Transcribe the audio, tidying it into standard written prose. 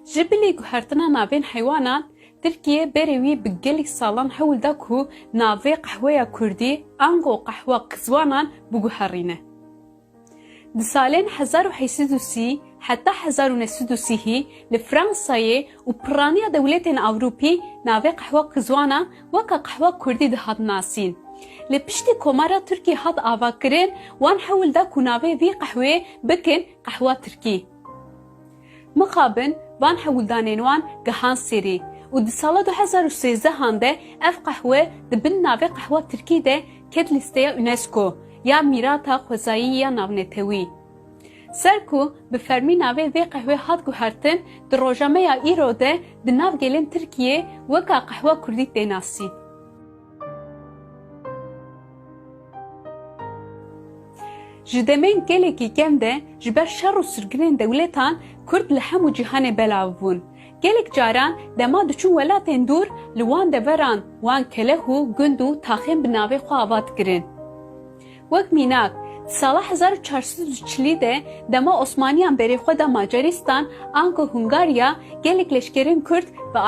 Jibili guhertina navên heywanan, Tirkiye berê wî bi gelek salan hewl da ku navê qehweya Kurdî ango qehwa qizwanan biguherîne. Di salên 1830 heta 1930 li Fransayê û piraniya dewletên Ewropî navê qehwa qizwanan weka qehwa Kurdî dihat nasîn. Li piştî komara Tirkî hat avakirin, wan hewl da ku navê vî qehwê bikin qehwa Tirkî. Mixabin van hewldanên wan gihan serî û di sala 2013 de ev qehwe di bin navê qehwa Tirkî de ket lîsteya UNESCO ya mîrata xwezayî ya navnetewî. Ser ku bi fermî navê vê qehwê hat guhertin, di rojameya îro de di nav gelên Tirkiyê weka qehwa Kurdî tê nasîn. Ji demên gelekî kem de ji ber şer û sirgirên dewletan Kurd li hemû cîhanê belav bûn. Gelek caran dema diçûn welatên dûr li wan deveran wan keleh û gund û taxên bi navê xwe ava dikirin. Wek mînak, di sala 1440 de dema Osmaniyan berê xwe da Macaristan ango Hungarya gelek leşkerên Kurd bi